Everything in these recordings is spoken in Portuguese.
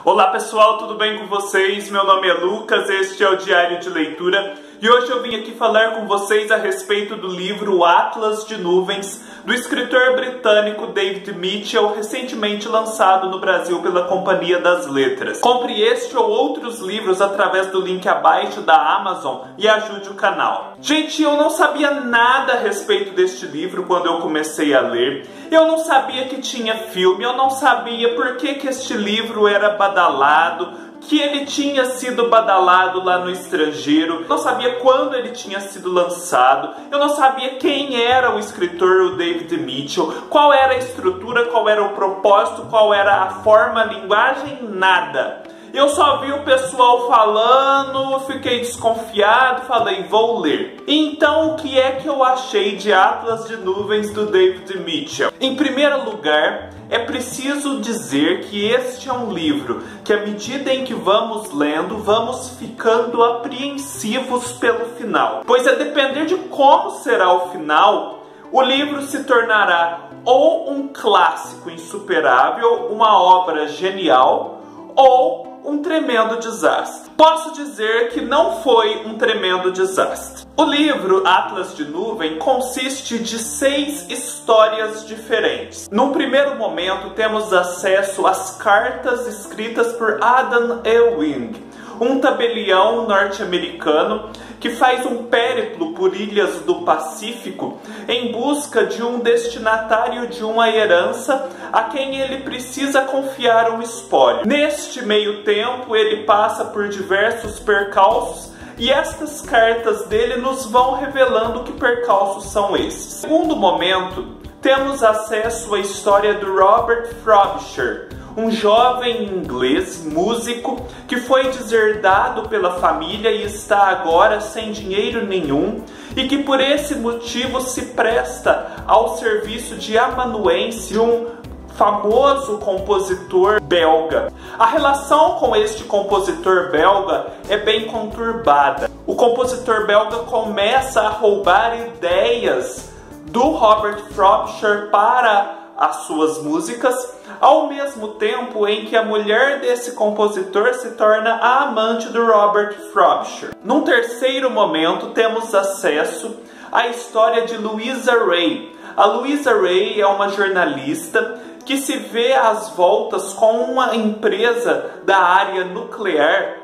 Olá pessoal, tudo bem com vocês? Meu nome é Lucas, este é o Diário de Leitura e hoje eu vim aqui falar com vocês a respeito do livro Atlas de Nuvens, do escritor britânico David Mitchell, recentemente lançado no Brasil pela Companhia das Letras. Compre este ou outros livros através do link abaixo da Amazon e ajude o canal. Gente, eu não sabia nada a respeito deste livro quando eu comecei a ler. Eu não sabia que tinha filme, eu não sabia por que este livro era badalado, que ele tinha sido badalado lá no estrangeiro, eu não sabia quando ele tinha sido lançado, eu não sabia quem era o escritor, o David Mitchell, qual era a estrutura, qual era o propósito, qual era a forma, a linguagem, nada. Eu só vi o pessoal falando, fiquei desconfiado, falei, vou ler. Então, o que é que eu achei de Atlas de Nuvens do David Mitchell? Em primeiro lugar, é preciso dizer que este é um livro que, à medida em que vamos lendo, vamos ficando apreensivos pelo final. Pois a depender de como será o final, o livro se tornará ou um clássico insuperável, uma obra genial, ou um tremendo desastre. Posso dizer que não foi um tremendo desastre. O livro Atlas de Nuvem consiste de 6 histórias diferentes. Num primeiro momento temos acesso às cartas escritas por Adam Ewing, um tabelião norte-americano que faz um périplo por ilhas do Pacífico em busca de um destinatário de uma herança a quem ele precisa confiar um espólio. Neste meio tempo, ele passa por diversos percalços e estas cartas dele nos vão revelando que percalços são esses. No segundo momento, temos acesso à história do Robert Frobisher, um jovem inglês, músico, que foi deserdado pela família e está agora sem dinheiro nenhum e que por esse motivo se presta ao serviço de amanuense de um famoso compositor belga. A relação com este compositor belga é bem conturbada. O compositor belga começa a roubar ideias do Robert Frobisher para as suas músicas, ao mesmo tempo em que a mulher desse compositor se torna a amante do Robert Frobisher. Num terceiro momento, temos acesso à história de Louisa Ray. A Louisa Ray é uma jornalista que se vê às voltas com uma empresa da área nuclear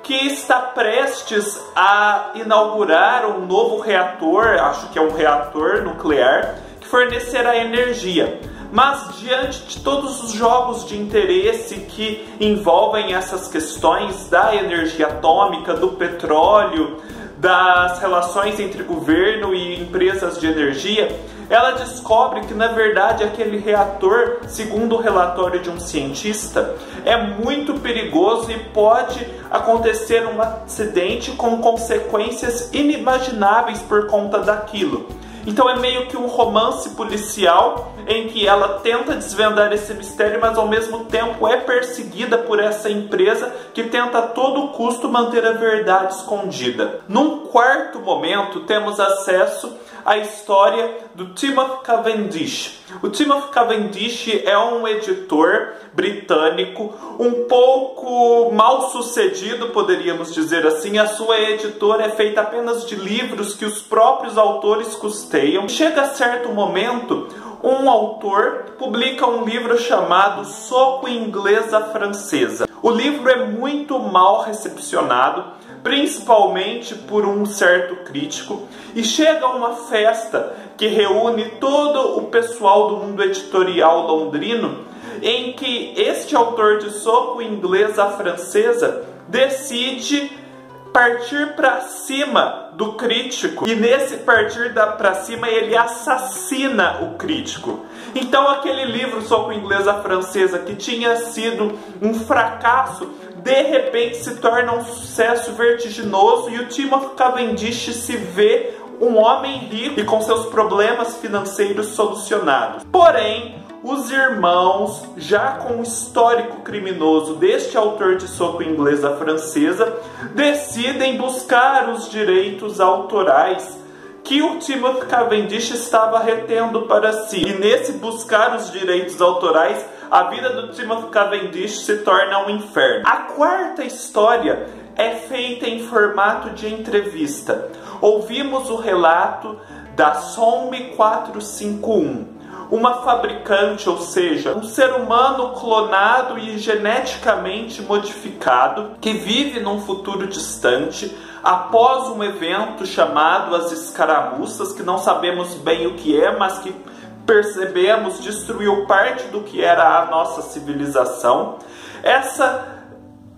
que está prestes a inaugurar um novo reator, acho que é um reator nuclear, que fornecerá energia. Mas diante de todos os jogos de interesse que envolvem essas questões da energia atômica, do petróleo, das relações entre governo e empresas de energia, ela descobre que, na verdade, aquele reator, segundo o relatório de um cientista, é muito perigoso e pode acontecer um acidente com consequências inimagináveis por conta daquilo. Então é meio que um romance policial em que ela tenta desvendar esse mistério, mas ao mesmo tempo é perseguida por essa empresa que tenta a todo custo manter a verdade escondida. Num quarto momento temos acesso à história do Timothy Cavendish. O Timothy Cavendish é um editor britânico, um pouco mal sucedido, poderíamos dizer assim. A sua editora é feita apenas de livros que os próprios autores custeiam. Chega a certo momento, um autor publica um livro chamado Soco Inglês à Francesa. O livro é muito mal recepcionado, principalmente por um certo crítico, e chega a uma festa que reúne todo o pessoal do mundo editorial londrino, em que este autor de Soco Inglês à Francesa decide partir para cima do crítico, e nesse partir para cima ele assassina o crítico. Então aquele livro Soco Inglês à Francesa, que tinha sido um fracasso, de repente se torna um sucesso vertiginoso e o Timothy Cavendish se vê um homem rico e com seus problemas financeiros solucionados. Porém, os irmãos, já com o histórico criminoso deste autor de Soco Inglês à Francesa, decidem buscar os direitos autorais que o Timothy Cavendish estava retendo para si. E nesse buscar os direitos autorais, a vida do Timothy Cavendish se torna um inferno. A quarta história é feita em formato de entrevista. Ouvimos o relato da Some 451. Uma fabricante, ou seja, um ser humano clonado e geneticamente modificado que vive num futuro distante após um evento chamado as Escaramuças, que não sabemos bem o que é, mas que percebemos destruiu parte do que era a nossa civilização. Essa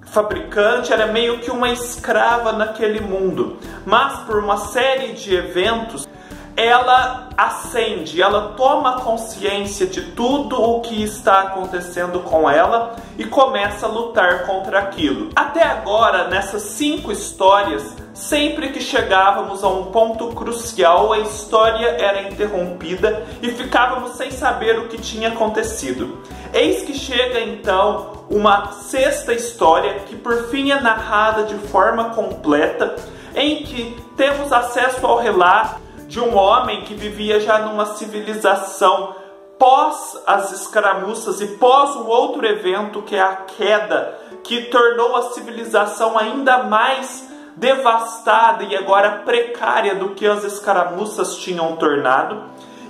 fabricante era meio que uma escrava naquele mundo, mas por uma série de eventos ela ascende, ela toma consciência de tudo o que está acontecendo com ela e começa a lutar contra aquilo. Até agora, nessas 5 histórias, sempre que chegávamos a um ponto crucial, a história era interrompida e ficávamos sem saber o que tinha acontecido. Eis que chega então uma 6ª história, que por fim é narrada de forma completa, em que temos acesso ao relato de um homem que vivia já numa civilização pós as escaramuças e pós um outro evento, que é a queda, que tornou a civilização ainda mais devastada e agora precária do que as escaramuças tinham tornado,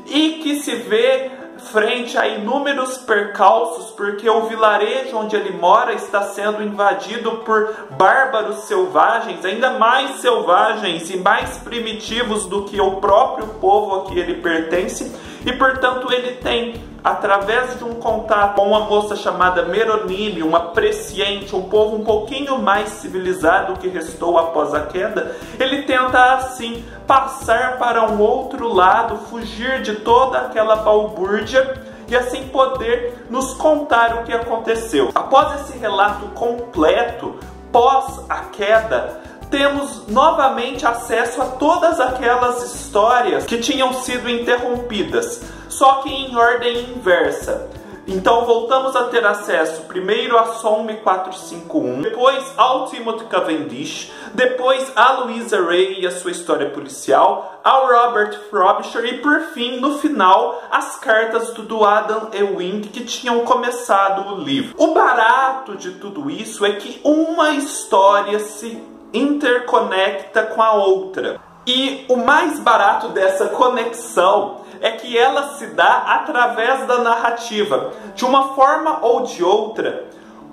e que se vê frente a inúmeros percalços, porque o vilarejo onde ele mora está sendo invadido por bárbaros selvagens, ainda mais selvagens e mais primitivos do que o próprio povo a que ele pertence, e portanto ele tem, através de um contato com uma moça chamada Meronime, uma presciente, um povo um pouquinho mais civilizado que restou após a queda, ele tenta assim passar para um outro lado, fugir de toda aquela balbúrdia e assim poder nos contar o que aconteceu. Após esse relato completo, pós a queda, temos novamente acesso a todas aquelas histórias que tinham sido interrompidas, só que em ordem inversa. Então voltamos a ter acesso primeiro a Some 451, depois ao Timothy Cavendish, depois a Louisa Ray e a sua história policial, ao Robert Frobisher e por fim, no final, as cartas do Adam Ewing que tinham começado o livro. O barato de tudo isso é que uma história se interconecta com a outra. E o mais barato dessa conexão é que ela se dá através da narrativa. De uma forma ou de outra,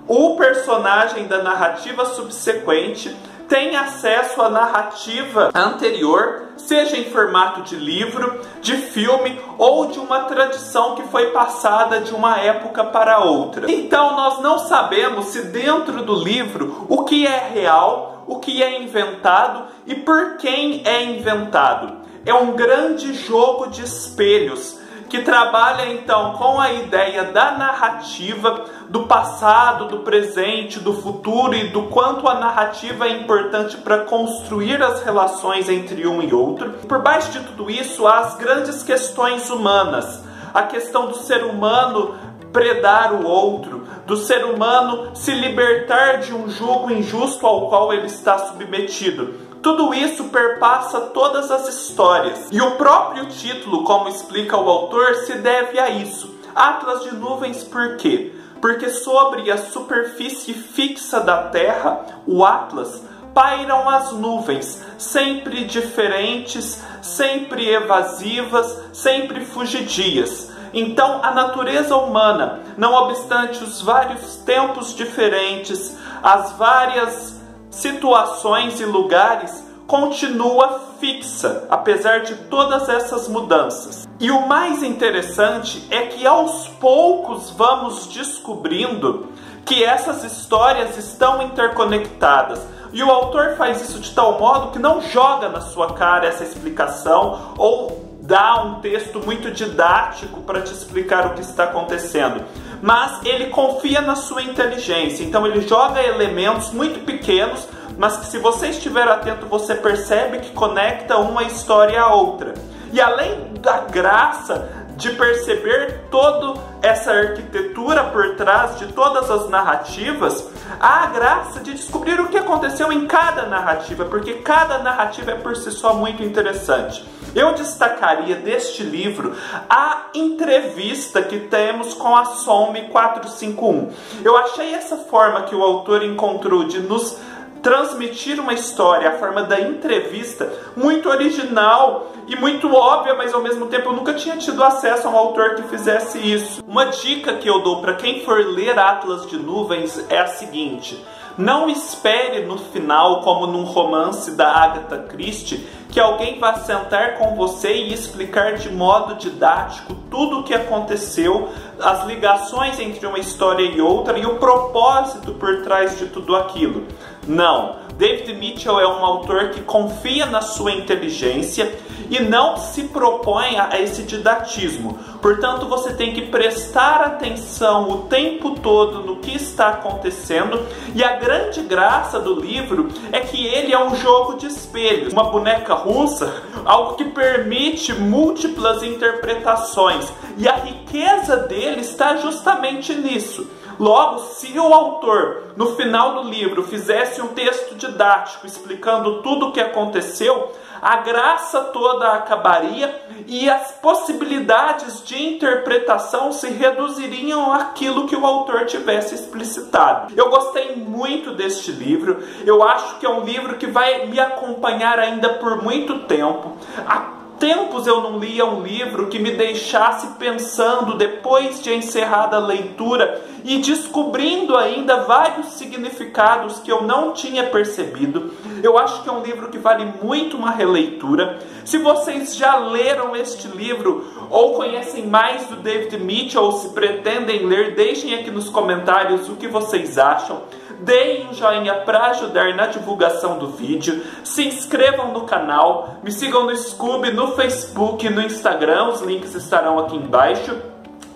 o personagem da narrativa subsequente tem acesso à narrativa anterior, seja em formato de livro, de filme ou de uma tradição que foi passada de uma época para outra. Então nós não sabemos se dentro do livro o que é real, o que é inventado e por quem é inventado. É um grande jogo de espelhos que trabalha então com a ideia da narrativa, do passado, do presente, do futuro e do quanto a narrativa é importante para construir as relações entre um e outro. Por baixo de tudo isso, há as grandes questões humanas, a questão do ser humano predar o outro, do ser humano se libertar de um jugo injusto ao qual ele está submetido. Tudo isso perpassa todas as histórias. E o próprio título, como explica o autor, se deve a isso. Atlas de nuvens, por quê? Porque sobre a superfície fixa da Terra, o Atlas, pairam as nuvens, sempre diferentes, sempre evasivas, sempre fugidias. Então a natureza humana, não obstante os vários tempos diferentes, as várias situações e lugares, continua fixa, apesar de todas essas mudanças. E o mais interessante é que aos poucos vamos descobrindo que essas histórias estão interconectadas. E o autor faz isso de tal modo que não joga na sua cara essa explicação ou dá um texto muito didático para te explicar o que está acontecendo. Mas ele confia na sua inteligência, então ele joga elementos muito pequenos, mas que se você estiver atento você percebe que conecta uma história à outra. E além da graça de perceber toda essa arquitetura por trás de todas as narrativas, há a graça de descobrir o que aconteceu em cada narrativa, porque cada narrativa é por si só muito interessante. Eu destacaria deste livro a entrevista que temos com a Some 451. Eu achei essa forma que o autor encontrou de nos transmitir uma história, a forma da entrevista, muito original e muito óbvia, mas ao mesmo tempo eu nunca tinha tido acesso a um autor que fizesse isso. Uma dica que eu dou para quem for ler Atlas de Nuvens é a seguinte: não espere no final, como num romance da Agatha Christie, que alguém vá sentar com você e explicar de modo didático tudo o que aconteceu, as ligações entre uma história e outra e o propósito por trás de tudo aquilo. Não, David Mitchell é um autor que confia na sua inteligência e não se propõe a esse didatismo. Portanto, você tem que prestar atenção o tempo todo no que está acontecendo, e a grande graça do livro é que ele é um jogo de espelhos, uma boneca russa, algo que permite múltiplas interpretações, e a riqueza dele está justamente nisso. Logo, se o autor, no final do livro, fizesse um texto didático explicando tudo o que aconteceu, a graça toda acabaria e as possibilidades de interpretação se reduziriam àquilo que o autor tivesse explicitado. Eu gostei muito deste livro, eu acho que é um livro que vai me acompanhar ainda por muito tempo. Há tempos eu não lia um livro que me deixasse pensando depois de encerrada a leitura e descobrindo ainda vários significados que eu não tinha percebido. Eu acho que é um livro que vale muito uma releitura. Se vocês já leram este livro ou conhecem mais do David Mitchell ou se pretendem ler, deixem aqui nos comentários o que vocês acham. Deem um joinha para ajudar na divulgação do vídeo, se inscrevam no canal, me sigam no Scoob, no Facebook e no Instagram, os links estarão aqui embaixo.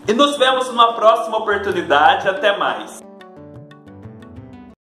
E nos vemos numa próxima oportunidade, até mais!